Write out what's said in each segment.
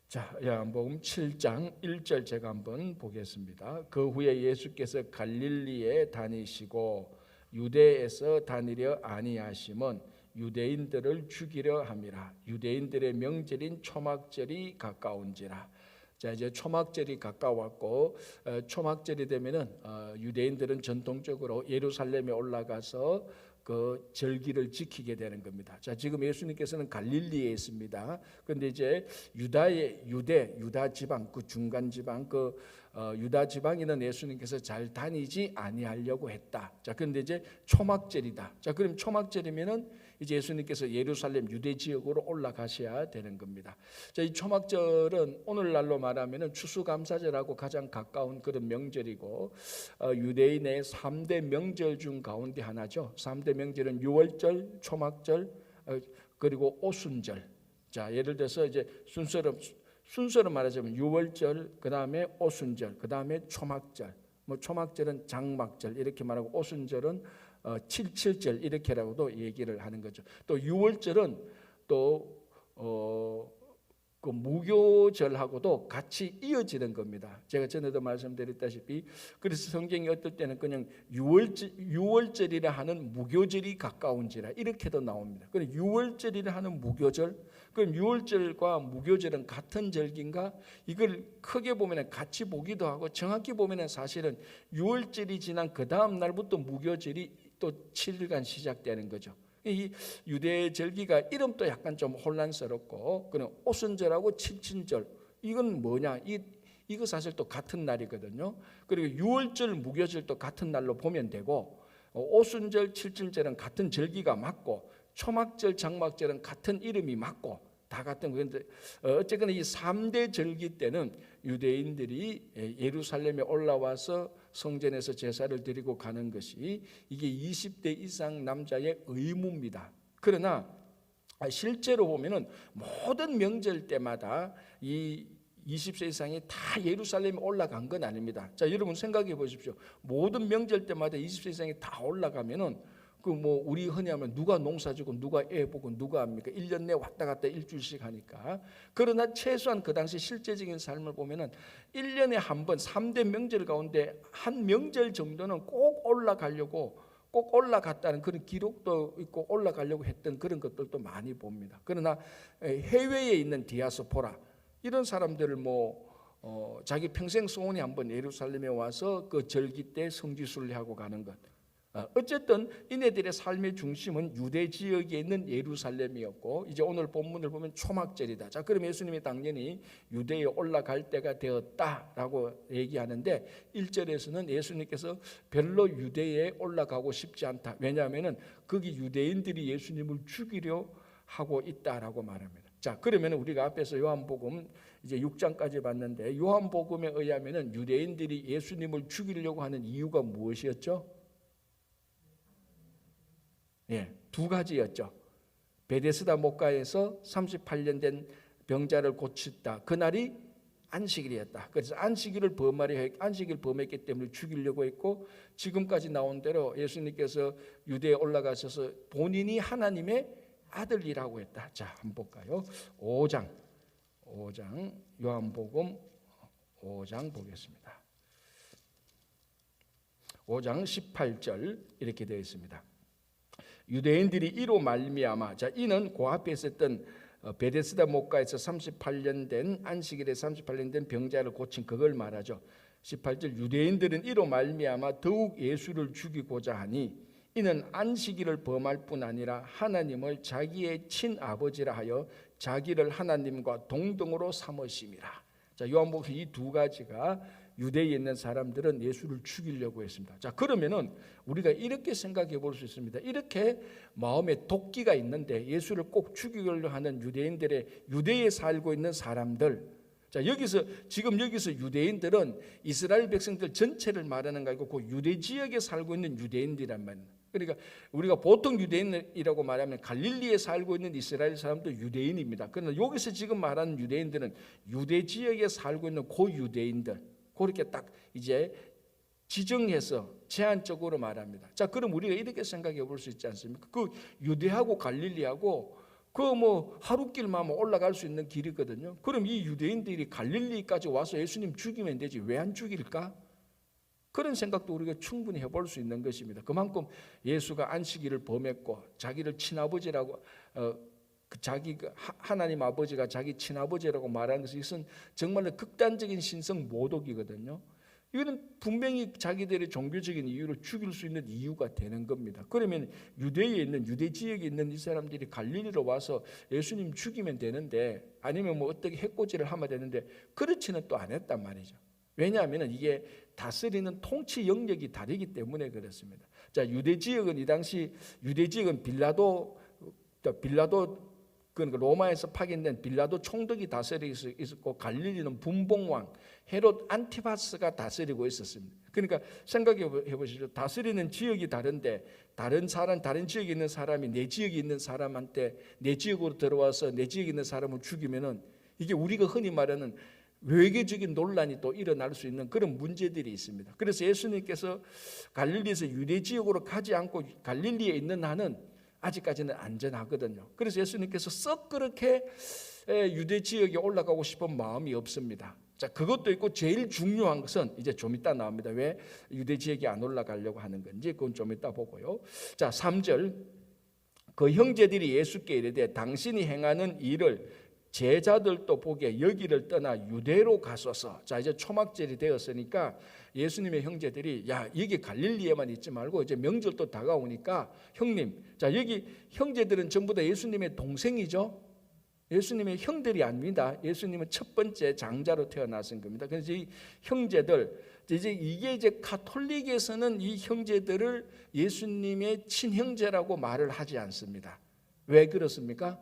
자, 요한복음 7장 1절 제가 한번 보겠습니다. 그 후에 예수께서 갈릴리에 다니시고 유대에서 다니려 아니하심은 유대인들을 죽이려 함이라. 유대인들의 명절인 초막절이 가까운지라. 자, 이제 초막절이 가까웠고 초막절이 되면은 유대인들은 전통적으로 예루살렘에 올라가서 그 절기를 지키게 되는 겁니다. 자, 지금 예수님께서는 갈릴리에 있습니다. 그런데 이제 유다 지방, 그 중간 지방, 유다 지방에는 예수님께서 잘 다니지 아니하려고 했다. 자, 그런데 이제 초막절이다. 자, 그럼 초막절이면은 이제 예수님께서 예루살렘 유대 지역으로 올라가셔야 되는 겁니다. 자, 이 초막절은 오늘날로 말하면은 추수감사절하고 가장 가까운 그런 명절이고 유대인의 3대 명절 중 가운데 하나죠. 3대 명절은 유월절, 초막절, 그리고 오순절. 자, 예를 들어서 이제 순서로 말하자면 유월절, 그 다음에 오순절, 그 다음에 초막절. 뭐 초막절은 장막절 이렇게 말하고 오순절은 77절 이렇게라고도 얘기를 하는 거죠. 또 유월절은 또 그 무교절하고도 같이 이어지는 겁니다. 제가 전에도 말씀드렸다시피 그래서 성경이 어떨 때는 그냥 유월절이라 하는 무교절이 가까운지라 이렇게도 나옵니다. 그럼 유월절이라 하는 무교절, 그럼 유월절과 무교절은 같은 절기인가? 이걸 크게 보면 같이 보기도 하고 정확히 보면 사실은 유월절이 지난 그 다음 날부터 무교절이 또 7일간 시작되는 거죠. 이 유대 절기가 이름도 약간 좀 혼란스럽고 그냥 오순절하고 칠칠절 이건 뭐냐? 이거 사실 또 같은 날이거든요. 그리고 유월절, 무교절도 같은 날로 보면 되고 오순절, 칠칠절은 같은 절기가 맞고 초막절, 장막절은 같은 이름이 맞고 다 같은 건데 어쨌거나 이 3대 절기 때는 유대인들이 예루살렘에 올라와서 성전에서 제사를 드리고 가는 것이 이게 20대 이상 남자의 의무입니다. 그러나 실제로 보면은 모든 명절 때마다 이 20세 이상이 다 예루살렘에 올라간 건 아닙니다. 자, 여러분 생각해 보십시오. 모든 명절 때마다 20세 이상이 다 올라가면은 그 뭐 우리 흔히 하면 누가 농사 지고 누가 애 보고 누가 합니까? 1년 내 왔다 갔다 일주일씩 하니까. 그러나 최소한 그 당시 실제적인 삶을 보면은 1년에 한 번 3대 명절 가운데 한 명절 정도는 꼭 올라갔다는 그런 기록도 있고 올라가려고 했던 그런 것들도 많이 봅니다. 그러나 해외에 있는 디아스포라 이런 사람들을 자기 평생 소원이 한번 예루살렘에 와서 그 절기 때 성지순례하고 가는 것. 어쨌든 이네들의 삶의 중심은 유대 지역에 있는 예루살렘이었고 이제 오늘 본문을 보면 초막절이다. 자, 그럼 예수님이 당연히 유대에 올라갈 때가 되었다라고 얘기하는데 1절에서는 예수님께서 별로 유대에 올라가고 싶지 않다. 왜냐하면은 거기 유대인들이 예수님을 죽이려 하고 있다라고 말합니다. 자, 그러면 우리가 앞에서 요한복음 이제 6장까지 봤는데 요한복음에 의하면은 유대인들이 예수님을 죽이려고 하는 이유가 무엇이었죠? 예, 두 가지였죠. 베데스다 목가에서 38년 된 병자를 고쳤다. 그날이 안식일이었다. 그래서 안식일을 범했기 때문에 죽이려고 했고 지금까지 나온 대로 예수님께서 유대에 올라가셔서 본인이 하나님의 아들이라고 했다. 자, 한번 볼까요? 5장 요한복음 5장 보겠습니다. 5장 18절 이렇게 되어 있습니다. 유대인들이 이로 말미암아, 자, 이는 그 앞에 있었던 베데스다 목가에서 38년 된 안식일에 38년 된 병자를 고친 그걸 말하죠. 18절 유대인들은 이로 말미암아 더욱 예수를 죽이고자 하니 이는 안식일을 범할 뿐 아니라 하나님을 자기의 친아버지라 하여 자기를 하나님과 동등으로 삼으심이라. 자, 요한복음 이 두 가지가 유대에 있는 사람들은 예수를 죽이려고 했습니다. 자, 그러면은 우리가 이렇게 생각해 볼 수 있습니다. 이렇게 마음에 도끼가 있는데 예수를 꼭 죽이려고 하는 유대에 살고 있는 사람들. 자, 지금 여기서 유대인들은 이스라엘 백성들 전체를 말하는 거 아니고 그 유대 지역에 살고 있는 유대인들이란 말입니다. 그러니까 우리가 보통 유대인이라고 말하면 갈릴리에 살고 있는 이스라엘 사람도 유대인입니다. 그러나 여기서 지금 말하는 유대인들은 유대 지역에 살고 있는 그 유대인들, 그렇게 딱 이제 지정해서 제한적으로 말합니다. 자, 그럼 우리가 이렇게 생각해 볼 수 있지 않습니까? 그 유대하고 갈릴리하고 그 뭐 하루길만 올라갈 수 있는 길이거든요. 그럼 이 유대인들이 갈릴리까지 와서 예수님 죽이면 되지 왜 안 죽일까? 그런 생각도 우리가 충분히 해볼 수 있는 것입니다. 그만큼 예수가 안식일을 범했고 자기를 친아버지라고 자기 하나님 아버지가 자기 친아버지라고 말하는 것은 이것은 정말로 극단적인 신성 모독이거든요. 이거는 분명히 자기들의 종교적인 이유로 죽일 수 있는 이유가 되는 겁니다. 그러면 유대에 있는 유대 지역에 있는 이 사람들이 갈릴리로 와서 예수님 죽이면 되는데 아니면 뭐 어떻게 해코지를 하면 되는데 그렇지는 또 안 했단 말이죠. 왜냐하면 이게 다스리는 통치 영역이 다르기 때문에 그렇습니다. 자, 유대 지역은 이 당시 유대 지역은 빌라도 그러니까 로마에서 파견된 빌라도 총독이 다스리고 있었고 갈릴리는 분봉왕 헤롯 안티파스가 다스리고 있었습니다. 그러니까 생각해 보시죠. 다스리는 지역이 다른데 다른 지역에 있는 사람이 내 지역에 있는 사람한테 내 지역으로 들어와서 내 지역에 있는 사람을 죽이면은 이게 우리가 흔히 말하는 외교적인 논란이 또 일어날 수 있는 그런 문제들이 있습니다. 그래서 예수님께서 갈릴리에서 유대 지역으로 가지 않고 갈릴리에 있는 한은 아직까지는 안전하거든요. 그래서 예수님께서 썩 그렇게 유대 지역에 올라가고 싶은 마음이 없습니다. 자, 그것도 있고 제일 중요한 것은 이제 좀 이따 나옵니다. 왜 유대 지역에 안 올라가려고 하는 건지 그건 좀 이따 보고요. 자, 3절 그 형제들이 예수께 이르되 당신이 행하는 일을 제자들도 보게 여기를 떠나 유대로 가소서. 자, 이제 초막절이 되었으니까 예수님의 형제들이 야, 여기 갈릴리에만 있지 말고 이제 명절도 다가오니까 형님, 자, 여기 형제들은 전부 다 예수님의 동생이죠. 예수님의 형들이 아닙니다. 예수님은 첫 번째 장자로 태어나신 겁니다. 그래서 이 형제들 이게 가톨릭에서는 이 형제들을 예수님의 친형제라고 말을 하지 않습니다. 왜 그렇습니까?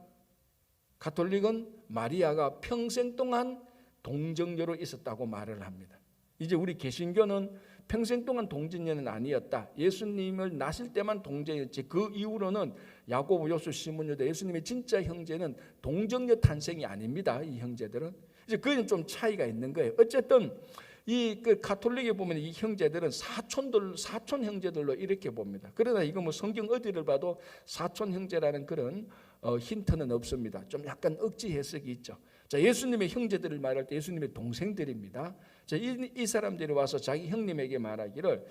가톨릭은 마리아가 평생 동안 동정녀로 있었다고 말을 합니다. 이제 우리 개신교는 평생 동안 동정녀는 아니었다. 예수님을 낳으실 때만 동정이었지. 그 이후로는 야고보, 요수, 시몬, 유다 예수님의 진짜 형제는 동정녀 탄생이 아닙니다. 이 형제들은 이제 그건 좀 차이가 있는 거예요. 어쨌든 이 가톨릭에 보면 이 형제들은 사촌 형제들로 이렇게 봅니다. 그러나 이거 뭐 성경 어디를 봐도 사촌 형제라는 그런 힌트는 없습니다. 좀 약간 억지 해석이 있죠. 자, 예수님의 형제들을 말할 때 예수님의 동생들입니다. 자, 이 사람들이 와서 자기 형님에게 말하기를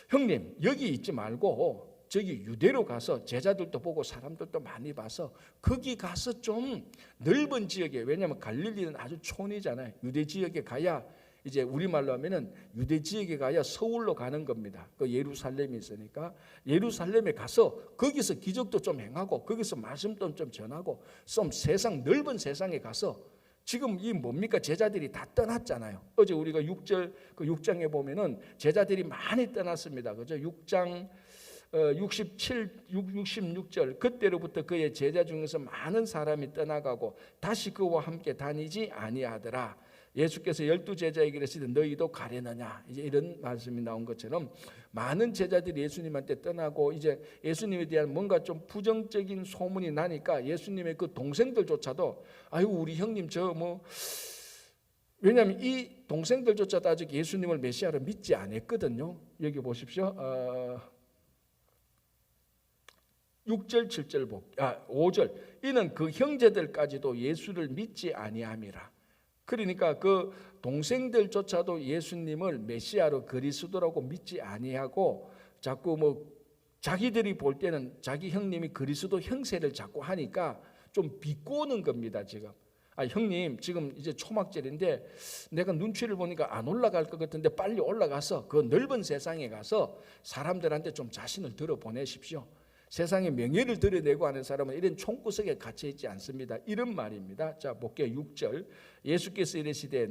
형님 여기 있지 말고 저기 유대로 가서 제자들도 보고 사람들도 많이 봐서 거기 가서 좀 넓은 지역에, 왜냐하면 갈릴리는 아주 촌이잖아요. 유대 지역에 가야 이제 우리말로 하면은 유대 지역에 가야 서울로 가는 겁니다. 그 예루살렘이 있으니까 예루살렘에 가서 거기서 기적도 좀 행하고 거기서 말씀도 좀 전하고 좀 세상 넓은 세상에 가서 지금 이 뭡니까? 제자들이 다 떠났잖아요. 어제 우리가 6절 그 6장에 보면은 제자들이 많이 떠났습니다. 그죠? 6장 66절 그때로부터 그의 제자 중에서 많은 사람이 떠나가고 다시 그와 함께 다니지 아니하더라. 예수께서 12제자에게 이르시되 너희도 가려느냐, 이제 이런 말씀이 나온 것처럼 많은 제자들이 예수님한테 떠나고 이제 예수님에 대한 뭔가 좀 부정적인 소문이 나니까 예수님의 그 동생들조차도 아유 우리 형님 저 뭐, 왜냐하면 이 동생들조차도 아직 예수님을 메시아로 믿지 않았거든요. 여기 보십시오. 6절 7절 5절 이는 그 형제들까지도 예수를 믿지 아니함이라. 그러니까 그 동생들조차도 예수님을 메시아로 그리스도라고 믿지 아니하고 자꾸 뭐 자기들이 볼 때는 자기 형님이 그리스도 형세를 자꾸 하니까 좀 비꼬는 겁니다. 지금 형님 지금 이제 초막절인데 내가 눈치를 보니까 안 올라갈 것 같은데 빨리 올라가서 그 넓은 세상에 가서 사람들한테 좀 자신을 들어보내십시오. 세상에 명예를 드러내고 하는 사람은 이런 총구석에 갇혀 있지 않습니다. 이런 말입니다. 자, 볼게요. 6절 예수께서 이르시되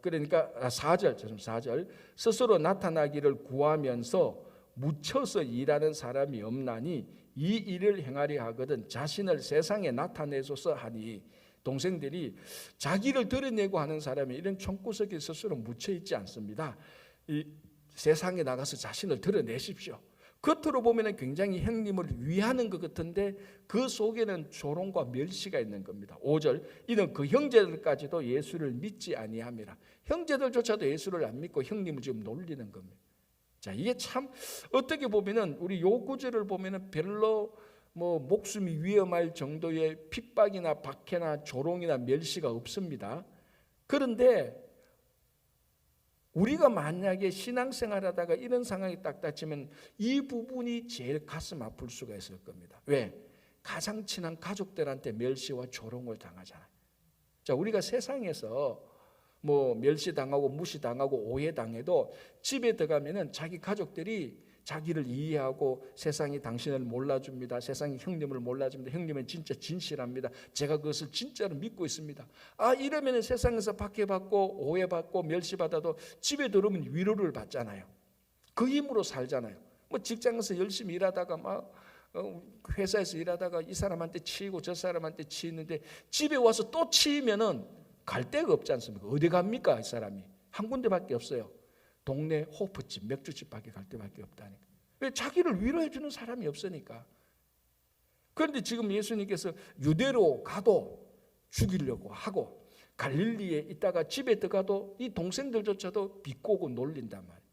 그러니까 4절 스스로 나타나기를 구하면서 묻혀서 일하는 사람이 없나니 이 일을 행하려 하거든 자신을 세상에 나타내소서 하니. 동생들이 자기를 드러내고 하는 사람이 이런 총구석에 스스로 묻혀 있지 않습니다. 이 세상에 나가서 자신을 드러내십시오. 겉으로 보면 굉장히 형님을 위하는 것 같은데 그 속에는 조롱과 멸시가 있는 겁니다. 5절 이는 그 형제들까지도 예수를 믿지 아니함이라. 형제들조차도 예수를 안 믿고 형님을 지금 놀리는 겁니다. 자, 이게 참 어떻게 보면은 우리 요 구절을 보면은 별로 뭐 목숨이 위험할 정도의 핍박이나 박해나 조롱이나 멸시가 없습니다. 그런데 우리가 만약에 신앙생활하다가 이런 상황이 딱 닥치면 이 부분이 제일 가슴 아플 수가 있을 겁니다. 왜? 가장 친한 가족들한테 멸시와 조롱을 당하잖아요. 자, 우리가 세상에서 뭐 멸시당하고 무시당하고 오해당해도 집에 들어가면은 자기 가족들이 자기를 이해하고 세상이 당신을 몰라줍니다. 세상이 형님을 몰라줍니다. 형님은 진짜 진실합니다. 제가 그것을 진짜로 믿고 있습니다. 이러면 세상에서 박해받고 오해받고 멸시받아도 집에 들어오면 위로를 받잖아요. 그 힘으로 살잖아요. 뭐 직장에서 열심히 일하다가 막 회사에서 일하다가 이 사람한테 치이고 저 사람한테 치이는데 집에 와서 또 치이면은 갈 데가 없지 않습니까? 어디 갑니까? 이 사람이 한 군데밖에 없어요. 동네 호프집, 맥주집밖에 갈 데밖에 없다니까. 왜? 자기를 위로해 주는 사람이 없으니까. 그런데 지금 예수님께서 유대로 가도 죽이려고 하고 갈릴리에 있다가 집에 들어가도 이 동생들조차도 비꼬고 놀린단 말이에요.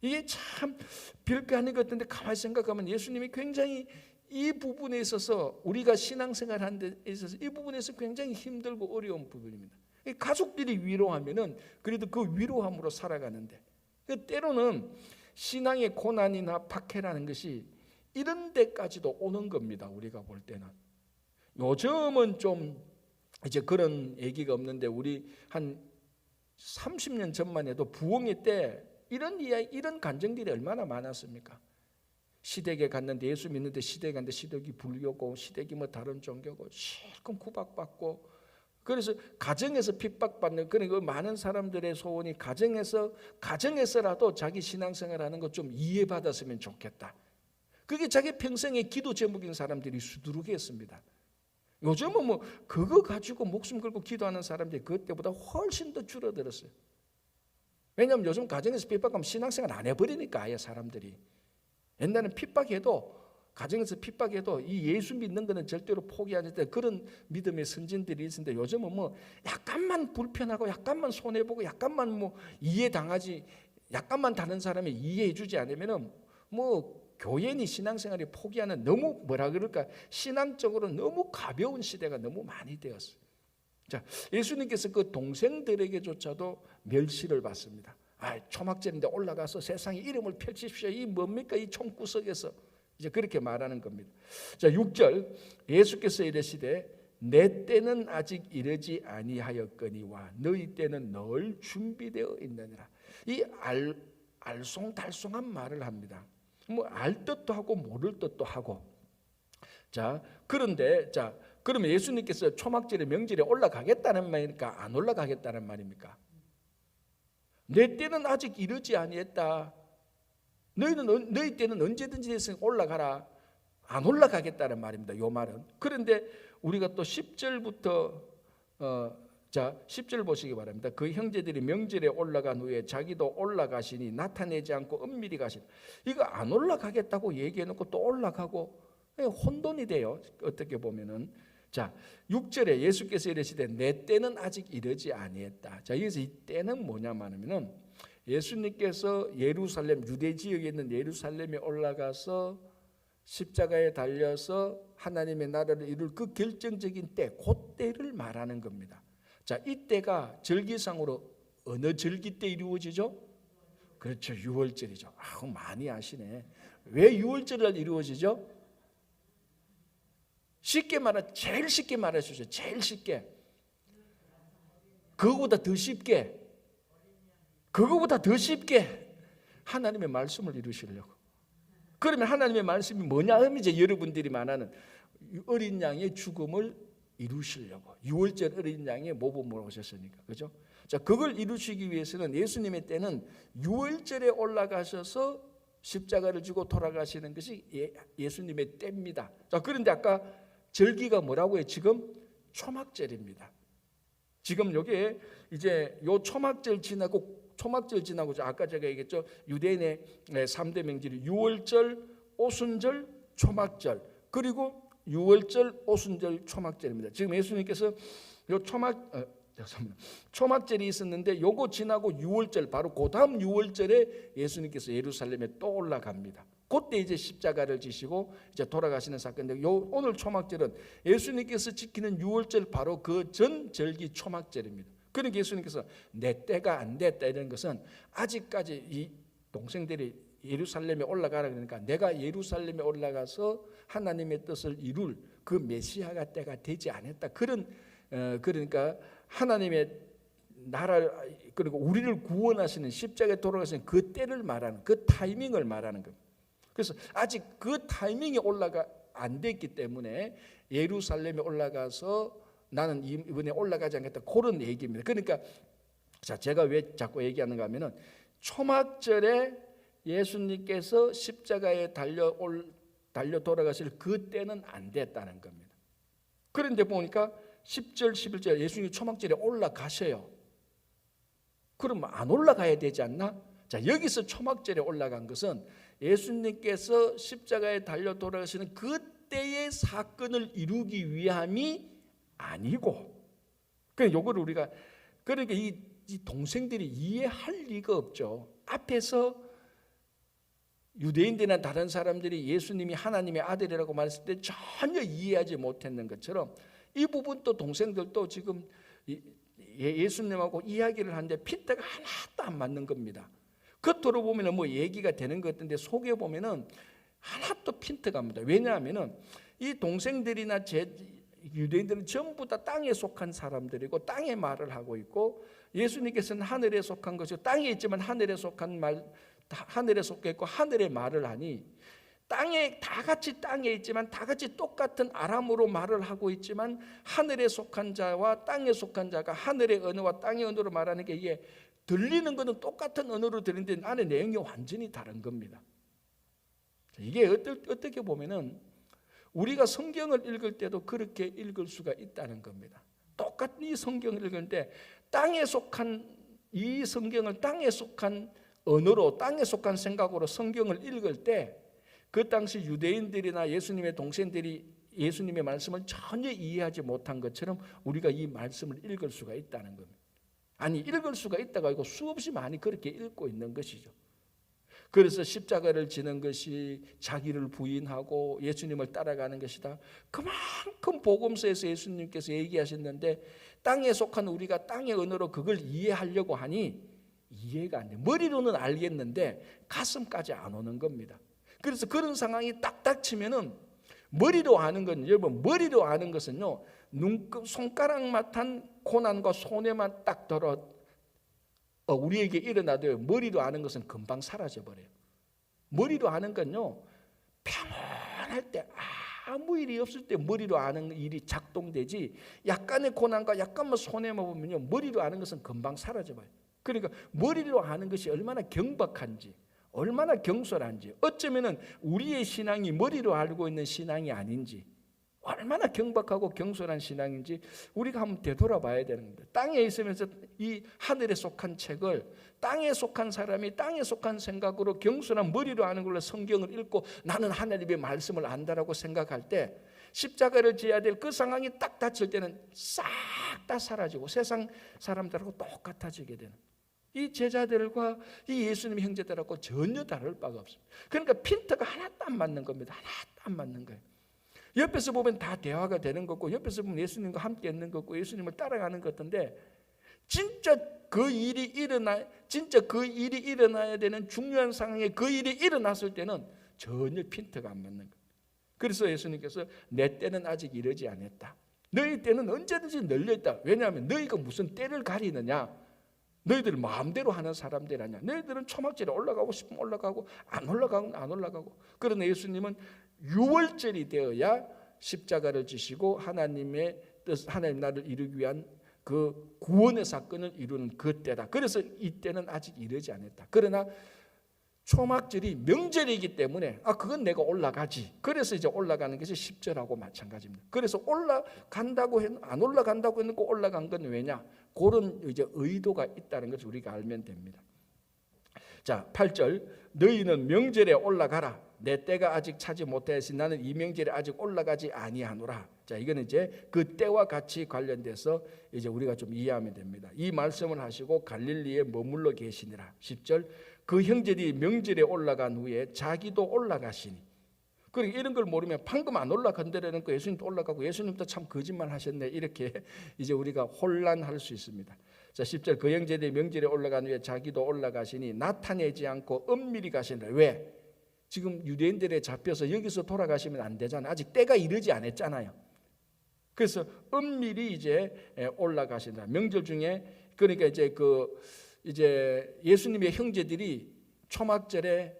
이게 참 별거 아닌 것 같은데 가만히 생각하면 예수님이 굉장히 이 부분에 있어서 우리가 신앙생활하는 데 있어서 이 부분에서 굉장히 힘들고 어려운 부분입니다. 가족들이 위로하면은 그래도 그 위로함으로 살아가는데 때로는 신앙의 고난이나 박해라는 것이 이런 데까지도 오는 겁니다. 우리가 볼 때는 요즘은 좀 이제 그런 얘기가 없는데 우리 한 30년 전만 해도 부흥회 때 이런 이야기, 이런 간증들이 얼마나 많았습니까? 시댁에 갔는데 예수 믿는데 시댁에 갔는데 시댁이 불교고 시댁이 뭐 다른 종교고 실컷 구박받고 그래서 가정에서 핍박받는 그런 그 많은 사람들의 소원이 가정에서라도 자기 신앙생활하는 것 좀 이해받았으면 좋겠다. 그게 자기 평생의 기도 제목인 사람들이 수두룩했습니다. 요즘은 뭐 그거 가지고 목숨 걸고 기도하는 사람들이 그때보다 훨씬 더 줄어들었어요. 왜냐하면 요즘 가정에서 핍박하면 신앙생활 안 해버리니까 아예 사람들이. 옛날에는 핍박해도 가정에서 핍박해도 이 예수 믿는 거는 절대로 포기하지 않는 그런 믿음의 선진들이 있는데 요즘은 뭐 약간만 불편하고 약간만 손해보고 약간만 뭐 이해당하지 약간만 다른 사람이 이해해주지 않으면은 뭐 교인이 신앙생활이 포기하는 너무 뭐라 그럴까 신앙적으로 너무 가벼운 시대가 너무 많이 되었어요. 자, 예수님께서 그 동생들에게조차도 멸시를 받습니다. 초막절인데 올라가서 세상에 이름을 펼치십시오. 이 뭡니까 이 총구석에서 이제 그렇게 말하는 겁니다. 자, 6절 예수께서 이르시되 내 때는 아직 이르지 아니하였거니와 너희 때는 늘 준비되어 있느니라. 이 알쏭달쏭한 말을 합니다. 뭐 알 뜻도 하고 모를 뜻도 하고. 자, 그런데 그러면 예수님께서 초막절에 명절에 올라가겠다는 말입니까? 안 올라가겠다는 말입니까? 내 때는 아직 이르지 아니했다. 너희 때는 언제든지 됐으니 올라가라. 안 올라가겠다는 말입니다. 이 말은. 그런데 우리가 또 10절부터 10절 보시기 바랍니다. 그 형제들이 명절에 올라간 후에 자기도 올라가시니 나타내지 않고 은밀히 가시니. 이거 안 올라가겠다고 얘기해놓고 또 올라가고 혼돈이 돼요. 어떻게 보면은. 자, 6절에 예수께서 이르시되 내 때는 아직 이르지 아니했다. 자, 여기서 이 때는 뭐냐면 하면은 예수님께서 예루살렘 유대 지역에 있는 예루살렘에 올라가서 십자가에 달려서 하나님의 나라를 이룰 그 결정적인 때, 그때를 말하는 겁니다. 자, 이때가 절기상으로 어느 절기 때 이루어지죠? 그렇죠, 6월절이죠. 많이 아시네. 왜 6월절날 이루어지죠? 제일 쉽게 말해주죠. 제일 쉽게. 그거보다 더 쉽게 하나님의 말씀을 이루시려고. 그러면 하나님의 말씀이 뭐냐 하면 이제 여러분들이 말하는 어린 양의 죽음을 이루시려고. 6월절 어린 양의 모범으로 오셨으니까. 그죠? 자, 그걸 이루시기 위해서는 예수님의 때는 6월절에 올라가셔서 십자가를 지고 돌아가시는 것이 예수님의 때입니다. 자, 그런데 아까 절기가 뭐라고요? 지금 초막절입니다. 지금 여기에 이제 요 초막절 지나고 아까 제가 얘기했죠. 유대인의 3대 명절이 6월절, 오순절, 초막절, 그리고 6월절, 오순절, 초막절입니다. 지금 예수님께서 요 초막절이 있었는데 요거 지나고 6월절 바로 그 다음 6월절에 예수님께서 예루살렘에 또 올라갑니다. 그때 이제 십자가를 지시고 이제 돌아가시는 사건인데, 요 오늘 초막절은 예수님께서 지키는 유월절 바로 그 전 절기 초막절입니다. 그러니까 예수님께서 내 때가 안 됐다 이런 것은 아직까지 이 동생들이 예루살렘에 올라가라 그러니까 내가 예루살렘에 올라가서 하나님의 뜻을 이룰 그 메시아가 때가 되지 않았다. 그러니까 하나님의 나라를, 그리고 우리를 구원하시는 십자가에 돌아가시는 그 때를 말하는, 그 타이밍을 말하는 겁니다. 그래서 아직 그 타이밍이 올라가 안 됐기 때문에 예루살렘에 올라가서 나는 이번에 올라가지 않겠다, 그런 얘기입니다. 그러니까 자, 제가 왜 자꾸 얘기하는가 하면은 초막절에 예수님께서 십자가에 달려 돌아가실 그 때는 안 됐다는 겁니다. 그런데 보니까 10절 11절 예수님이 초막절에 올라가셔요. 그럼 안 올라가야 되지 않나? 자, 여기서 초막절에 올라간 것은 예수님께서 십자가에 달려 돌아가시는 그때의 사건을 이루기 위함이 아니고, 그러니까 요거를 우리가, 그러니까 이 동생들이 이해할 리가 없죠. 앞에서 유대인들이나 다른 사람들이 예수님이 하나님의 아들이라고 말했을 때 전혀 이해하지 못했는 것처럼 이 부분도 동생들도 지금 예수님하고 이야기를 하는데 핀트가 하나도 안 맞는 겁니다. 겉으로 보면 뭐 얘기가 되는 것 같은데 속에 보면은 하나도 핀트가 안 맞다. 왜냐하면은 이 동생들이나 유대인들은 전부 다 땅에 속한 사람들이고 땅의 말을 하고 있고, 예수님께서는 하늘에 속한 것이고 땅에 있지만 하늘에 속한 말, 하늘에 속해 있고 하늘의 말을 하니, 땅에 다 같이 땅에 있지만 다 같이 똑같은 아람어로 말을 하고 있지만 하늘에 속한 자와 땅에 속한 자가 하늘의 언어와 땅의 언어로 말하는 게, 이게 들리는 것은 똑같은 언어로 들리는데 안에 내용이 완전히 다른 겁니다. 이게 어떻게 보면은 우리가 성경을 읽을 때도 그렇게 읽을 수가 있다는 겁니다. 똑같은 이 성경을 읽는데 땅에 속한 이 성경을 땅에 속한 언어로, 땅에 속한 생각으로 성경을 읽을 때 그 당시 유대인들이나 예수님의 동생들이 예수님의 말씀을 전혀 이해하지 못한 것처럼 우리가 이 말씀을 읽을 수가 있다는 겁니다. 아니, 읽을 수가 있다가 아니고 수없이 많이 그렇게 읽고 있는 것이죠. 그래서 십자가를 지는 것이 자기를 부인하고 예수님을 따라가는 것이다. 그만큼 복음서에서 예수님께서 얘기하셨는데 땅에 속한 우리가 땅의 언어로 그걸 이해하려고 하니 이해가 안 돼. 머리로는 알겠는데 가슴까지 안 오는 겁니다. 그래서 그런 상황이 딱 닥치면은 머리로 아는 건, 여러분 머리로 아는 것은요, 손가락만한 고난과 손해만 딱 들어 우리에게 일어나도 머리로 아는 것은 금방 사라져 버려요. 머리로 아는 건요, 평온할 때 아무 일이 없을 때 머리로 아는 일이 작동되지, 약간의 고난과 약간만 손해만 보면요, 머리로 아는 것은 금방 사라져 버려요. 그러니까 머리로 아는 것이 얼마나 경박한지, 얼마나 경솔한지, 어쩌면은 우리의 신앙이 머리로 알고 있는 신앙이 아닌지, 얼마나 경박하고 경솔한 신앙인지 우리가 한번 되돌아봐야 되는 겁니다. 땅에 있으면서 이 하늘에 속한 책을, 땅에 속한 사람이 땅에 속한 생각으로 경솔한 머리로 아는 걸로 성경을 읽고 나는 하나님의 말씀을 안다라고 생각할 때 십자가를 지어야 될 그 상황이 딱 닥칠 때는 싹 다 사라지고 세상 사람들하고 똑같아지게 되는, 이 제자들과 이 예수님 형제들하고 전혀 다를 바가 없습니다. 그러니까 핀트가 하나도 안 맞는 겁니다. 하나도 안 맞는 거예요. 옆에서 보면 다 대화가 되는 거고, 옆에서 보면 예수님과 함께 있는 거고 예수님을 따라가는 것 같은데, 진짜 그 일이 일어나야 되는 중요한 상황에 그 일이 일어났을 때는 전혀 핀트가 안 맞는 거예요. 그래서 예수님께서 내 때는 아직 이르지 않았다. 너희 때는 언제든지 널려있다. 왜냐하면 너희가 무슨 때를 가리느냐? 너희들 마음대로 하는 사람들 아니야. 너희들은 초막절에 올라가고 싶으면 올라가고 안 올라가면 안 올라가고. 그러나 예수님은 유월절이 되어야 십자가를 지시고 하나님의 뜻, 하나님 나라를 이루기 위한 그 구원의 사건을 이루는 그 때다. 그래서 이때는 아직 이르지 않았다. 그러나 초막절이 명절이기 때문에 그건 내가 올라가지. 그래서 이제 올라가는 것이 10절하고 마찬가지입니다. 그래서 올라간다고 안 올라간다고 해놓고 올라간 건 왜냐? 그런 이제 의도가 있다는 것을 우리가 알면 됩니다. 자, 8절, 너희는 명절에 올라가라. 내 때가 아직 차지 못하였으니 나는 이 명절에 아직 올라가지 아니하노라. 자, 이거는 이제 그 때와 같이 관련돼서 이제 우리가 좀 이해하면 됩니다. 이 말씀을 하시고 갈릴리에 머물러 계시니라. 10절, 그 형제들이 명절에 올라간 후에 자기도 올라가시니. 그러니까 이런 걸 모르면 방금 안 올라간다라는 거 예수님도 올라가고 예수님도 참 거짓말 하셨네, 이렇게 이제 우리가 혼란할 수 있습니다. 자, 10절 그 형제들이 명절에 올라간 후에 자기도 올라가시니 나타내지 않고 은밀히 가시니라. 왜? 지금 유대인들에 잡혀서 여기서 돌아가시면 안 되잖아요. 아직 때가 이르지 않았잖아요. 그래서 은밀히 이제 올라가신다. 명절 중에 그러니까 이제 예수님의 형제들이 초막절에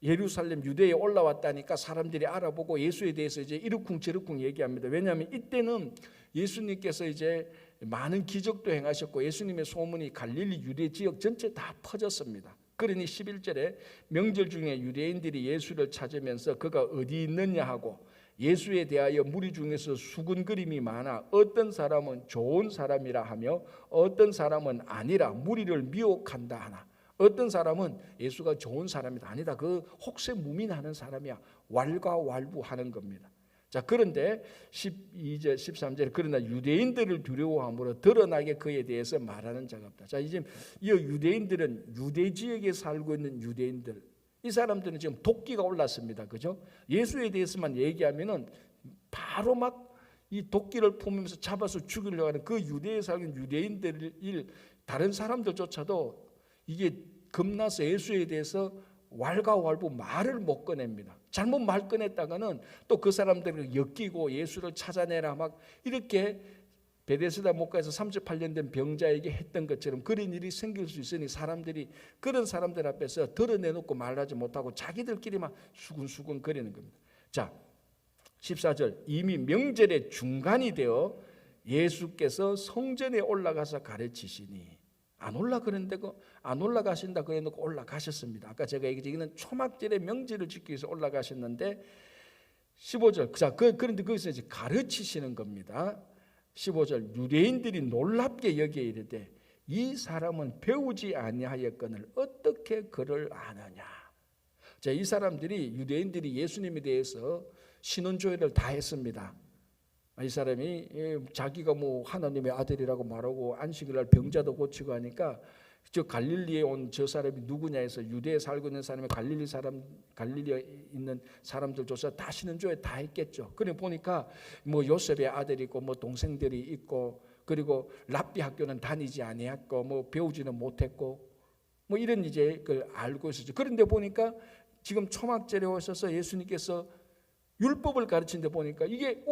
예루살렘 유대에 올라왔다니까 사람들이 알아보고 예수에 대해서 이제 이러쿵저러쿵 얘기합니다. 왜냐하면 이때는 예수님께서 이제 많은 기적도 행하셨고 예수님의 소문이 갈릴리 유대 지역 전체 다 퍼졌습니다. 그러니 11절에 명절 중에 유대인들이 예수를 찾으면서 그가 어디 있느냐 하고 예수에 대하여 무리 중에서 수군거림이 많아 어떤 사람은 좋은 사람이라 하며 어떤 사람은 아니라 무리를 미혹한다 하나, 어떤 사람은 예수가 좋은 사람이다, 아니다, 그 혹세무민하는 사람이야, 왈가왈부하는 겁니다. 자, 그런데 12절 13절에 그러나 유대인들을 두려워함으로 드러나게 그에 대해서 말하는 자가 없다. 자, 이제 이 유대인들은 유대 지역에 살고 있는 유대인들, 이 사람들은 지금 도끼가 올랐습니다. 그죠? 예수에 대해서만 얘기하면은 바로 막 이 도끼를 품으면서 잡아서 죽이려고 하는 그 유대에 살는 유대인들, 다른 사람들조차도 이게 겁나서 예수에 대해서 왈가왈부 말을 못 꺼냅니다. 잘못 말 꺼냈다가는 또 그 사람들을 엮이고 예수를 찾아내라 막 이렇게 베데스다 목가에서 38년 된 병자에게 했던 것처럼 그런 일이 생길 수 있으니 사람들이 그런 사람들 앞에서 드러내놓고 말하지 못하고 자기들끼리만 수근수근 거리는 겁니다. 자, 14절 이미 명절의 중간이 되어 예수께서 성전에 올라가서 가르치시니, 안 올라가는데 안 올라가신다 그래놓고 올라가셨습니다. 아까 제가 얘기했지는 초막절의 명절을 지키기 위해서 올라가셨는데 15절 자, 그런데 거기서 이제 가르치시는 겁니다. 15절 유대인들이 놀랍게 여기에 이르되 이 사람은 배우지 아니하였거늘 어떻게 그를 아느냐. 자, 이 사람들이 유대인들이 예수님에 대해서 신원조회를 다 했습니다. 이 사람이 자기가 뭐 하나님의 아들이라고 말하고 안식일날 병자도 고치고 하니까 저 갈릴리에 온 저 사람이 누구냐 해서 유대에 살고 있는 사람이 갈릴리에 있는 사람들 조사 다 신원조회 다 했겠죠. 그래 보니까 뭐 요셉의 아들이 있고 뭐 동생들이 있고 그리고 랍비 학교는 다니지 아니했고 뭐 배우지는 못했고 뭐 이런 이제 그걸 알고 있었죠. 그런데 보니까 지금 초막절에 오셔서 예수님께서 율법을 가르치는데 보니까 이게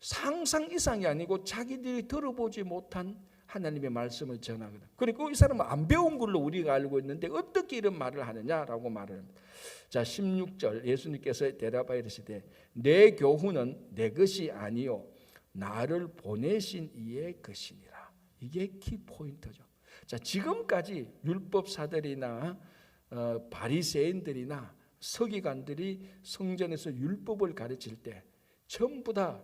상상 이상이 아니고 자기들이 들어보지 못한 하나님의 말씀을 전하거든. 그리고 이 사람은 안 배운 걸로 우리가 알고 있는데 어떻게 이런 말을 하느냐라고 말을 합니다. 자, 16절 예수님께서 대답하여 이르시되 내 교훈은 내 것이 아니요 나를 보내신 이의 것이니라. 이게 키포인트죠. 자, 지금까지 율법사들이나 바리새인들이나 서기관들이 성전에서 율법을 가르칠 때 전부 다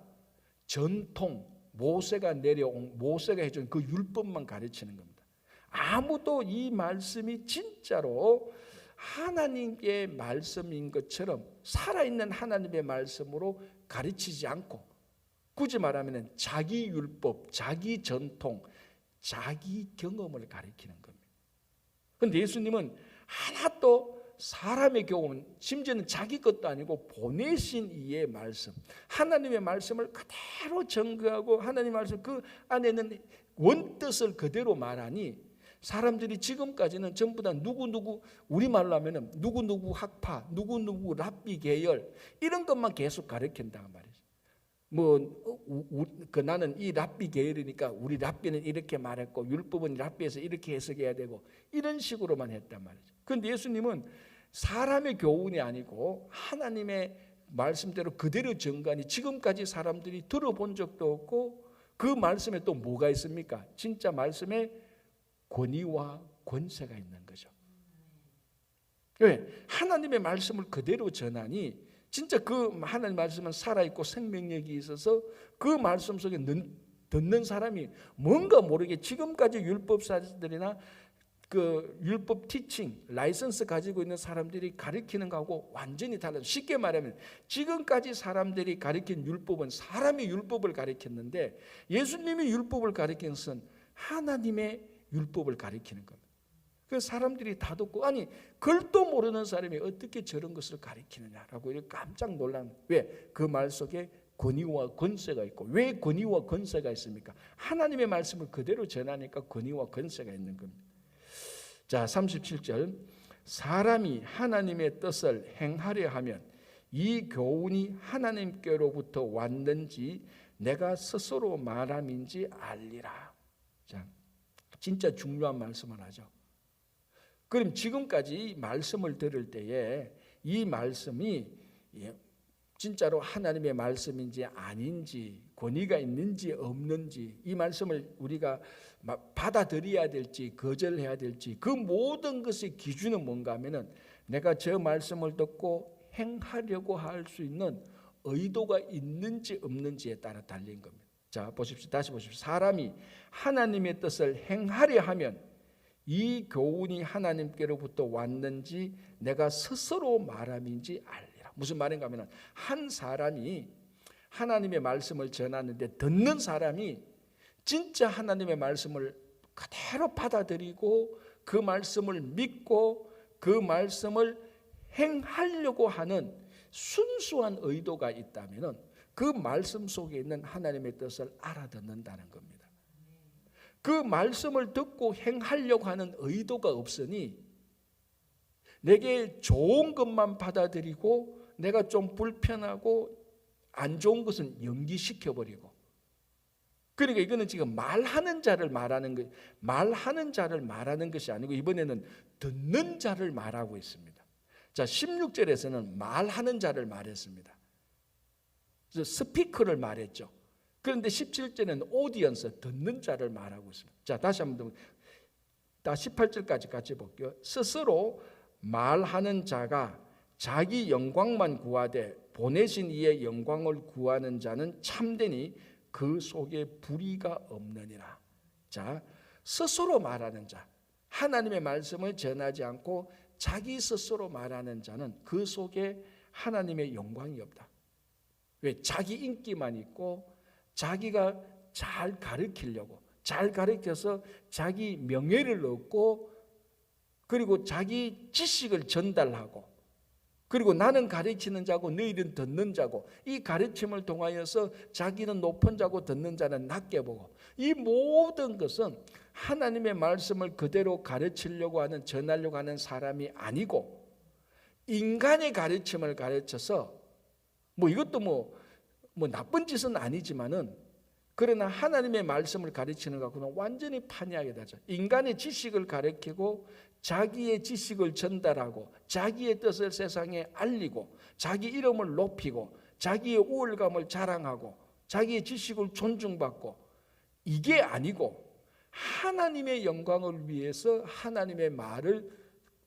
전통, 모세가 해준 그 율법만 가르치는 겁니다. 아무도 이 말씀이 진짜로 하나님의 말씀인 것처럼 살아있는 하나님의 말씀으로 가르치지 않고 굳이 말하면 자기 율법, 자기 전통, 자기 경험을 가르치는 겁니다. 그런데 예수님은 하나도 사람의 교훈, 심지어는 자기 것도 아니고 보내신 이의 말씀, 하나님의 말씀을 그대로 전거하고 하나님의 말씀 그 안에는 원뜻을 그대로 말하니 사람들이 지금까지는 전부 다 누구누구, 우리말로 하면 누구누구 학파, 누구누구 랍비 계열 이런 것만 계속 가르친다는 말이죠. 나는 이 랍비 계열이니까 우리 랍비는 이렇게 말했고 율법은 랍비에서 이렇게 해석해야 되고 이런 식으로만 했단 말이죠. 그런데 예수님은 사람의 교훈이 아니고 하나님의 말씀대로 그대로 전가하니 지금까지 사람들이 들어본 적도 없고 그 말씀에 또 뭐가 있습니까? 진짜 말씀에 권위와 권세가 있는 거죠. 왜? 하나님의 말씀을 그대로 전하니 진짜 그 하나님의 말씀은 살아있고 생명력이 있어서 그 말씀 속에 듣는 사람이 뭔가 모르게 지금까지 율법사들이나 그 율법 티칭, 라이선스 가지고 있는 사람들이 가르치는 거하고 완전히 달라요. 쉽게 말하면 지금까지 사람들이 가르친 율법은 사람의 율법을 가르쳤는데 예수님이 율법을 가르친 것은 하나님의 율법을 가르치는 겁니다. 그 사람들이 다 듣고 아니 글도 모르는 사람이 어떻게 저런 것을 가리키느냐라고 이렇게 깜짝 놀란. 왜? 그 말 속에 권위와 권세가 있고. 왜 권위와 권세가 있습니까? 하나님의 말씀을 그대로 전하니까 권위와 권세가 있는 겁니다. 자, 37절. 사람이 하나님의 뜻을 행하려 하면 이 교훈이 하나님께로부터 왔는지 내가 스스로 말함인지 알리라. 자, 진짜 중요한 말씀을 하죠. 그럼 지금까지 말씀을 들을 때에 이 말씀이 진짜로 하나님의 말씀인지 아닌지, 권위가 있는지 없는지, 이 말씀을 우리가 받아들여야 될지 거절해야 될지, 그 모든 것의 기준은 뭔가 하면은 내가 저 말씀을 듣고 행하려고 할 수 있는 의도가 있는지 없는지에 따라 달린 겁니다. 자, 보십시오. 다시 보십시오. 사람이 하나님의 뜻을 행하려 하면 이 교훈이 하나님께로부터 왔는지 내가 스스로 말함인지 알리라. 무슨 말인가 하면 한 사람이 하나님의 말씀을 전하는데 듣는 사람이 진짜 하나님의 말씀을 그대로 받아들이고 그 말씀을 믿고 그 말씀을 행하려고 하는 순수한 의도가 있다면 그 말씀 속에 있는 하나님의 뜻을 알아듣는다는 겁니다. 그 말씀을 듣고 행하려고 하는 의도가 없으니 내게 좋은 것만 받아들이고 내가 좀 불편하고 안 좋은 것은 연기시켜버리고, 그러니까 이거는 지금 말하는 자를 말하는 것이 아니고 이번에는 듣는 자를 말하고 있습니다. 자, 16절에서는 말하는 자를 말했습니다. 스피커를 말했죠. 그런데 17절에는 오디언스, 듣는 자를 말하고 있습니다. 자, 다시 한번 18절까지 같이 볼게요. 스스로 말하는 자가 자기 영광만 구하되 보내신 이의 영광을 구하는 자는 참되니 그 속에 불의가 없느니라. 자, 스스로 말하는 자, 하나님의 말씀을 전하지 않고 자기 스스로 말하는 자는 그 속에 하나님의 영광이 없다. 왜? 자기 인기만 있고 자기가 잘 가르치려고, 잘 가르쳐서 자기 명예를 얻고, 그리고 자기 지식을 전달하고, 그리고 나는 가르치는 자고 너희는 듣는 자고, 이 가르침을 통하여서 자기는 높은 자고 듣는 자는 낮게 보고, 이 모든 것은 하나님의 말씀을 그대로 가르치려고 하는, 전하려고 하는 사람이 아니고 인간의 가르침을 가르쳐서 이것도 나쁜 짓은 아니지만은, 그러나 하나님의 말씀을 가르치는 것과는 완전히 판이하게 되죠. 인간의 지식을 가르치고 자기의 지식을 전달하고 자기의 뜻을 세상에 알리고 자기 이름을 높이고 자기의 우월감을 자랑하고 자기의 지식을 존중받고, 이게 아니고 하나님의 영광을 위해서 하나님의 말을,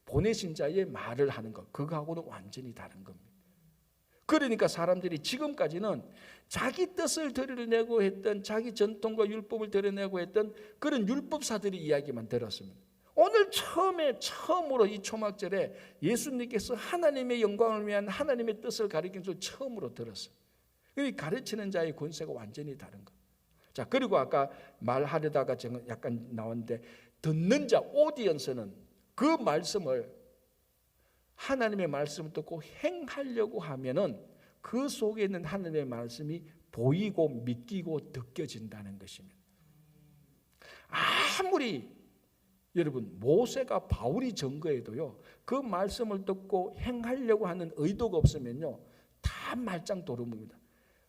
보내신 자의 말을 하는 것, 그거하고는 완전히 다른 겁니다. 그러니까 사람들이 지금까지는 자기 뜻을 드러내고 했던, 자기 전통과 율법을 드러내고 했던 그런 율법사들의 이야기만 들었습니다. 오늘 처음으로 이 초막절에 예수님께서 하나님의 영광을 위한 하나님의 뜻을 가리킨 줄 처음으로 들었어요. 이 가르치는 자의 권세가 완전히 다른 것. 자, 그리고 아까 말하려다가 약간 나왔는데, 듣는 자, 오디언스는 그 말씀을, 하나님의 말씀을 듣고 행하려고 하면은 그 속에 있는 하나님의 말씀이 보이고 믿기고 느껴진다는 것입니다. 아무리 여러분 모세가 바울이 증거해도요, 그 말씀을 듣고 행하려고 하는 의도가 없으면요 다 말짱도루묵입니다.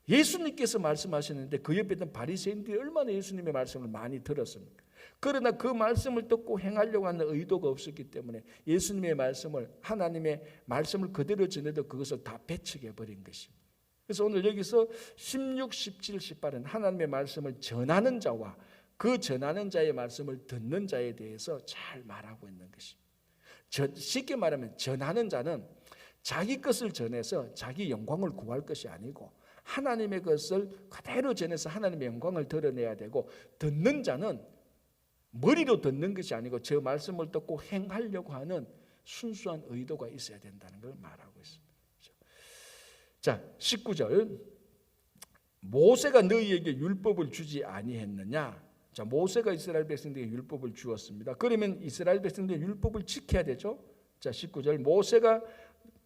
예수님께서 말씀하시는데 그 옆에 있던 바리새인들이 얼마나 예수님의 말씀을 많이 들었습니까? 그러나 그 말씀을 듣고 행하려고 하는 의도가 없었기 때문에 예수님의 말씀을, 하나님의 말씀을 그대로 전해도 그것을 다 배척해버린 것입니다. 그래서 오늘 여기서 16, 17, 18은 하나님의 말씀을 전하는 자와 그 전하는 자의 말씀을 듣는 자에 대해서 잘 말하고 있는 것입니다. 쉽게 말하면 전하는 자는 자기 것을 전해서 자기 영광을 구할 것이 아니고 하나님의 것을 그대로 전해서 하나님의 영광을 드러내야 되고, 듣는 자는 머리로 듣는 것이 아니고 저 말씀을 듣고 행하려고 하는 순수한 의도가 있어야 된다는 걸 말하고 있습니다. 자, 19절. 모세가 너희에게 율법을 주지 아니했느냐? 자, 모세가 이스라엘 백성들에게 율법을 주었습니다. 그러면 이스라엘 백성들이 율법을 지켜야 되죠. 자, 19절 모세가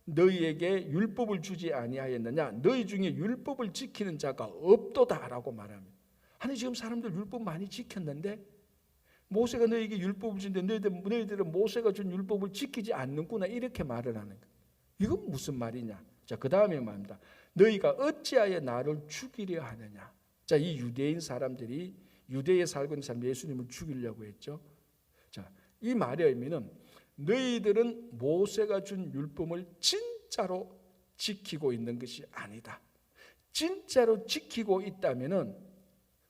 너희에게 율법을 주지 아니하였느냐? 너희 중에 율법을 지키는 자가 없도다라고 말합니다. 아니 지금 사람들 율법 많이 지켰는데 모세가 너희에게 율법을 주는데 너희들은 모세가 준 율법을 지키지 않는구나 이렇게 말을 하는 거예요. 이건 무슨 말이냐? 자, 그 다음에 말입니다. 너희가 어찌하여 나를 죽이려 하느냐? 자, 이 유대인 사람들이 유대에 살고 있는 사람 예수님을 죽이려고 했죠. 자, 이 말의 의미는 너희들은 모세가 준 율법을 진짜로 지키고 있는 것이 아니다. 진짜로 지키고 있다면은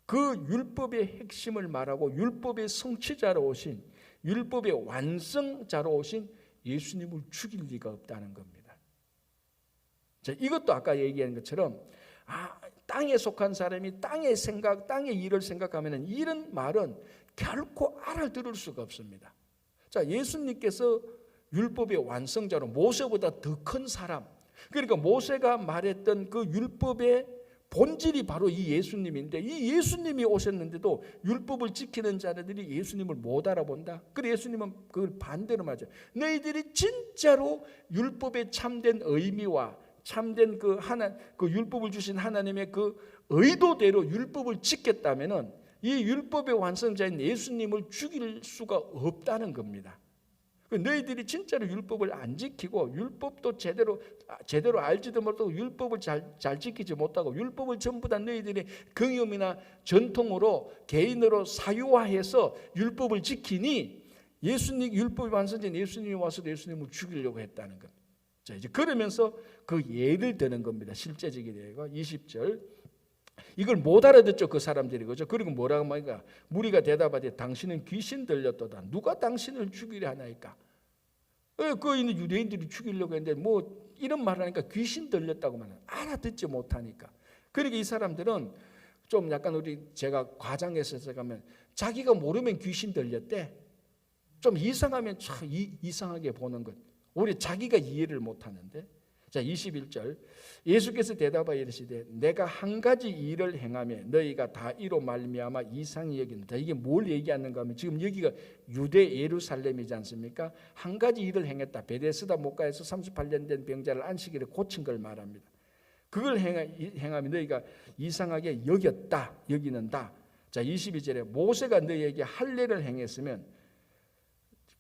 그 율법의 핵심을 말하고 율법의 성취자로 오신 율법의 완성자로 오신 예수님을 죽일 리가 없다는 겁니다. 자, 이것도 아까 얘기한 것처럼 땅에 속한 사람이 땅의 생각, 땅의 일을 생각하면 이런 말은 결코 알아들을 수가 없습니다. 자, 예수님께서 율법의 완성자로 모세보다 더 큰 사람, 그러니까 모세가 말했던 그 율법의 본질이 바로 이 예수님인데 이 예수님이 오셨는데도 율법을 지키는 자들이 예수님을 못 알아본다. 그래서 예수님은 그걸 반대로 말하죠. 너희들이 진짜로 율법의 참된 의미와 참된 그 율법을 주신 하나님의 그 의도대로 율법을 지켰다면은 이 율법의 완성자인 예수님을 죽일 수가 없다는 겁니다. 너희들이 진짜로 율법을 안 지키고 율법도 제대로 알지도 못하고 율법을 잘 지키지 못하고 율법을 전부 다 너희들이 경험이나 전통으로 개인으로 사유화해서 율법을 지키니 예수님 율법이 완성된 예수님이 와서 예수님을 죽이려고 했다는 겁니다. 자, 이제 그러면서 그 예를 드는 겁니다. 실제적인 예가 20절. 이걸 못 알아듣죠, 그 사람들이. 그죠? 그리고 뭐라고 말할까? 무리가 대답하되 당신은 귀신 들렸도다. 누가 당신을 죽이려 하나이까? 그 있는 유대인들이 죽이려고 했는데 뭐 이런 말을 하니까 귀신 들렸다고 말하는, 알아듣지 못하니까. 그러니까 이 사람들은 좀 약간 제가 과장해서 가면 자기가 모르면 귀신 들렸대. 좀 이상하면 참 이상하게 보는 것. 오히려 자기가 이해를 못하는데. 자, 21절. 예수께서 대답하여 이르시되 내가 한 가지 일을 행하며 너희가 다 이로 말미암아 이상히 여긴다. 이게 뭘 얘기하는가 하면 지금 여기가 유대 예루살렘이지 않습니까? 한 가지 일을 행했다. 베데스다 목가에서 38년 된 병자를 안식일에 고친 걸 말합니다. 그걸 행하며 너희가 이상하게 여기는다. 자, 22절에 모세가 너희에게 할례를 행했으면,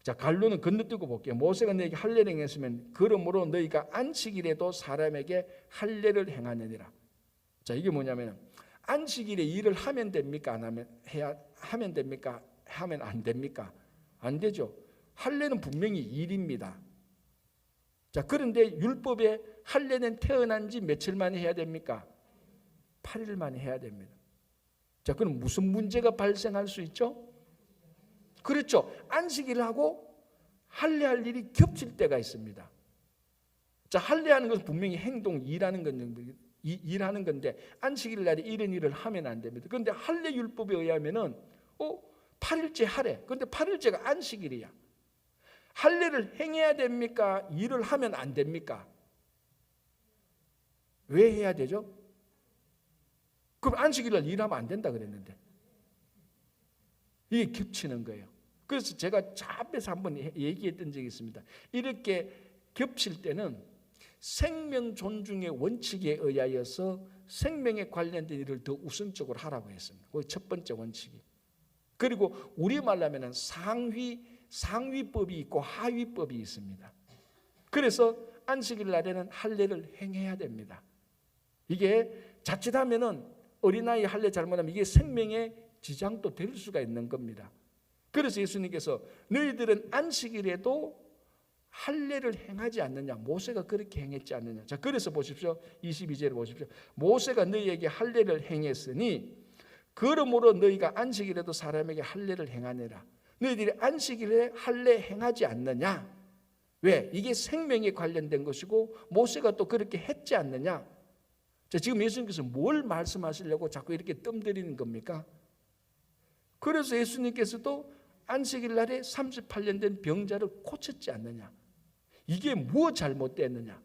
자, 갈로는 건너뛰고 볼게요. 모세가 너에게 할례를 행했으면 그러므로 너희가 안식일에도 사람에게 할례를 행하느니라. 자, 이게 뭐냐면 안식일에 일을 하면 됩니까? 안 하면 됩니까? 하면 안 됩니까? 안 되죠. 할례는 분명히 일입니다. 자, 그런데 율법에 할례는 태어난 지 며칠 만에 해야 됩니까? 8일 만에 해야 됩니다. 자, 그럼 무슨 문제가 발생할 수 있죠? 그렇죠. 안식일을 하고 할례할 일이 겹칠 때가 있습니다. 자, 할례하는 것은 분명히 행동, 일하는 건데 안식일 날에 이런 일을 하면 안 됩니다. 그런데 할례 율법에 의하면은 8일째 하래. 그런데 8일째가 안식일이야. 할례를 행해야 됩니까? 일을 하면 안 됩니까? 왜 해야 되죠? 그럼 안식일 날 일하면 안 된다 그랬는데. 이게 겹치는 거예요. 그래서 제가 저 앞에서 한번 얘기했던 적이 있습니다. 이렇게 겹칠 때는 생명 존중의 원칙에 의하여서 생명에 관련된 일을 더 우선적으로 하라고 했습니다. 그게 첫 번째 원칙이. 그리고 우리말로 하면 상위법이 있고 하위법이 있습니다. 그래서 안식일 날에는 할례를 행해야 됩니다. 이게 자칫하면은 어린아이 할례 잘못하면 이게 생명에 지장도 될 수가 있는 겁니다. 그래서 예수님께서 너희들은 안식일에도 할례를 행하지 않느냐? 모세가 그렇게 행했지 않느냐? 자, 그래서 보십시오. 22절에 보십시오. 모세가 너희에게 할례를 행했으니 그러므로 너희가 안식일에도 사람에게 할례를 행하느라. 너희들이 안식일에 할례 행하지 않느냐? 왜? 이게 생명에 관련된 것이고 모세가 또 그렇게 했지 않느냐? 자, 지금 예수님께서 뭘 말씀하시려고 자꾸 이렇게 뜸들이는 겁니까? 그래서 예수님께서도 안식일 날에 38년 된 병자를 고쳤지 않느냐? 이게 뭐 잘못됐느냐?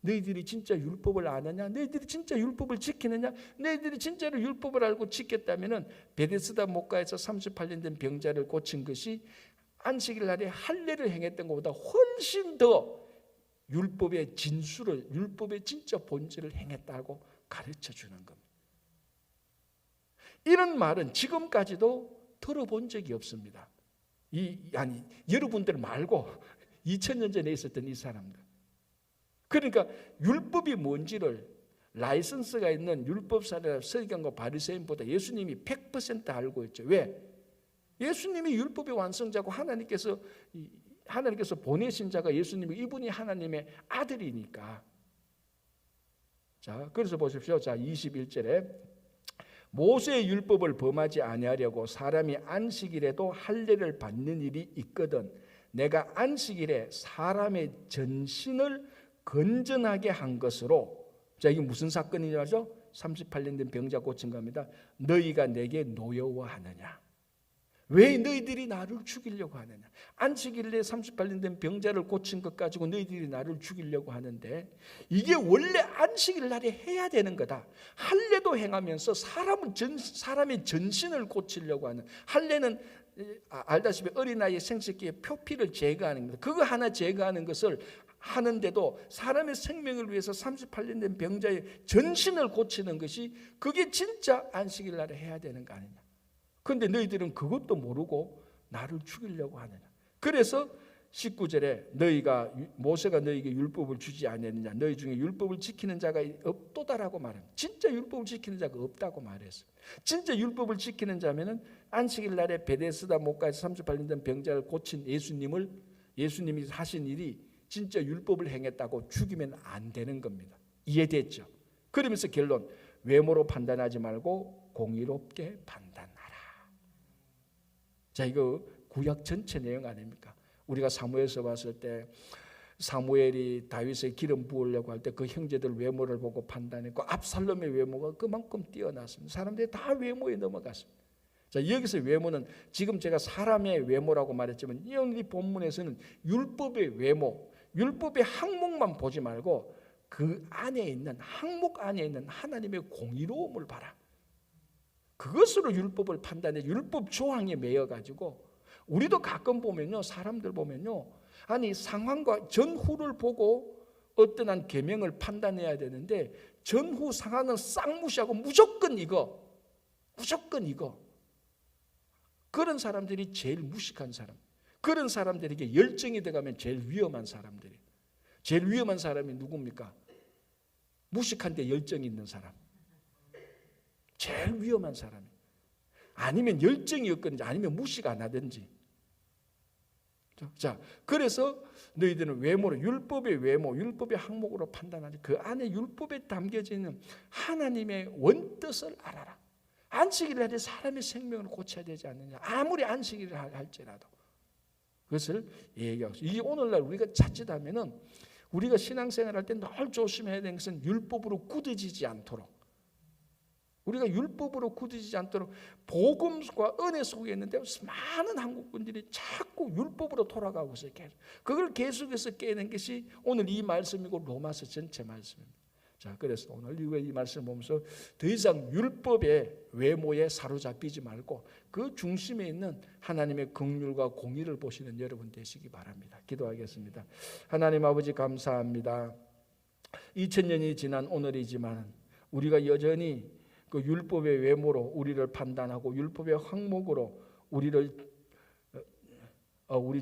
너희들이 진짜 율법을 아느냐? 너희들이 진짜 율법을 지키느냐? 너희들이 진짜로 율법을 알고 지켰다면 베데스다 목가에서 38년 된 병자를 고친 것이 안식일 날에 할례를 행했던 것보다 훨씬 더 율법의 진수를, 율법의 진짜 본질을 행했다고 가르쳐 주는 겁니다. 이런 말은 지금까지도 들어본 적이 없습니다. 여러분들 말고 2000년 전에 있었던 이 사람들. 그러니까 율법이 뭔지를 라이선스가 있는 율법사나 서기관과 바리새인보다 예수님이 100% 알고 있죠. 왜? 예수님이 율법의 완성자고 하나님께서 보내신 자가 예수님이, 이분이 하나님의 아들이니까. 자, 그래서 보십시오. 자, 21절에 모세의 율법을 범하지 아니하려고 사람이 안식일에도 할례를 받는 일이 있거든 내가 안식일에 사람의 전신을 건전하게 한 것으로. 자, 이게 무슨 사건이냐죠? 38년 된 병자 고친 겁니다. 너희가 내게 노여워하느냐? 왜 너희들이 나를 죽이려고 하느냐? 안식일에 38년 된 병자를 고친 것 가지고 너희들이 나를 죽이려고 하는데, 이게 원래 안식일 날에 해야 되는 거다. 할례도 행하면서 사람의 전신을 고치려고 하는, 할례는 알다시피 어린아이의 생식기의 표피를 제거하는 겁니다. 그거 하나 제거하는 것을 하는데도 사람의 생명을 위해서 38년 된 병자의 전신을 고치는 것이, 그게 진짜 안식일 날에 해야 되는 거 아니냐? 그런데 너희들은 그것도 모르고 나를 죽이려고 하느냐? 그래서 19절에 모세가 너희에게 율법을 주지 않았느냐? 너희 중에 율법을 지키는 자가 없도다라고 말합니다. 진짜 율법을 지키는 자가 없다고 말했어요. 진짜 율법을 지키는 자면은 안식일 날에 베데스다 목가에서 38년 된 병자를 고친 예수님이 하신 일이 진짜 율법을 행했다고 죽이면 안 되는 겁니다. 이해됐죠? 그러면서 결론, 외모로 판단하지 말고 공의롭게 판단하라. 자, 이거 구약 전체 내용 아닙니까? 우리가 사무엘서 봤을 때 사무엘이 다윗의 기름 부으려고 할 때 그 형제들 외모를 보고 판단했고, 압살롬의 외모가 그만큼 뛰어났습니다. 사람들이 다 외모에 넘어갔습니다. 자, 여기서 외모는 지금 제가 사람의 외모라고 말했지만, 이 본문에서는 율법의 외모, 율법의 항목만 보지 말고 그 안에 있는, 항목 안에 있는 하나님의 공의로움을 봐라. 그것으로 율법을 판단해. 율법 조항에 매여가지고, 우리도 가끔 보면요, 사람들 보면요, 아니 상황과 전후를 보고 어떠한 계명을 판단해야 되는데 전후 상황은 싹 무시하고 무조건 이거. 그런 사람들이 제일 무식한 사람. 그런 사람들에게 열정이 들어가면 제일 위험한 사람들이. 제일 위험한 사람이 누굽니까? 무식한데 열정이 있는 사람. 제일 위험한 사람이. 아니면 열정이 없든지 아니면 무시가 안 하든지. 자, 그래서 너희들은 외모로, 율법의 외모, 율법의 항목으로 판단하지, 그 안에 율법에 담겨져 있는 하나님의 원뜻을 알아라. 안식일 날에 사람의 생명을 고쳐야 되지 않느냐? 아무리 안식일을 할지라도. 그것을 얘기하고 있어요. 이게 오늘날 우리가 자칫하면은, 우리가 신앙생활 할 때 늘 조심해야 되는 것은 율법으로 굳어지지 않도록. 우리가 율법으로 굳어지지 않도록 복음과 은혜 속에 있는데 많은 한국분들이 자꾸 율법으로 돌아가고 있어요. 그걸 계속해서 깨는 것이 오늘 이 말씀이고 로마서 전체 말씀입니다. 자, 그래서 오늘 이 말씀을 보면서 더 이상 율법의 외모에 사로잡히지 말고 그 중심에 있는 하나님의 긍휼과 공의를 보시는 여러분 되시기 바랍니다. 기도하겠습니다. 하나님 아버지, 감사합니다. 2000년이 지난 오늘이지만 우리가 여전히 그 율법의 외모로 우리를 판단하고 율법의 항목으로 우리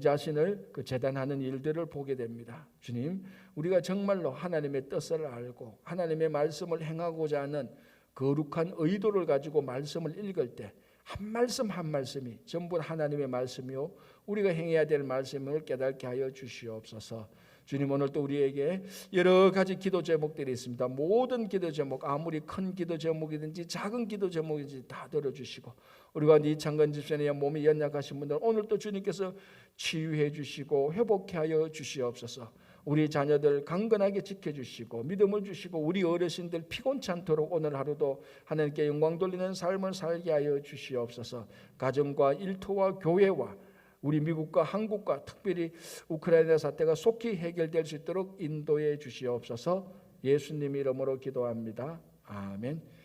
자신을 그 재단하는 일들을 보게 됩니다. 주님, 우리가 정말로 하나님의 뜻을 알고 하나님의 말씀을 행하고자 하는 거룩한 의도를 가지고 말씀을 읽을 때 한 말씀 한 말씀이 전부 하나님의 말씀이요 우리가 행해야 될 말씀을 깨닫게 하여 주시옵소서. 주님, 오늘 또 우리에게 여러 가지 기도 제목들이 있습니다. 모든 기도 제목, 아무리 큰 기도 제목이든지 작은 기도 제목이든지 다 들어주시고, 우리가 이 창건 집사님 몸이 연약하신 분들 오늘 또 주님께서 치유해 주시고 회복해 하여 주시옵소서. 우리 자녀들 강건하게 지켜주시고 믿음을 주시고, 우리 어르신들 피곤치 않도록 오늘 하루도 하나님께 영광 돌리는 삶을 살게 하여 주시옵소서. 가정과 일터와 교회와 우리 미국과 한국과 특별히 우크라이나 사태가 속히 해결될 수 있도록 인도해 주시옵소서. 예수님 이름으로 기도합니다. 아멘.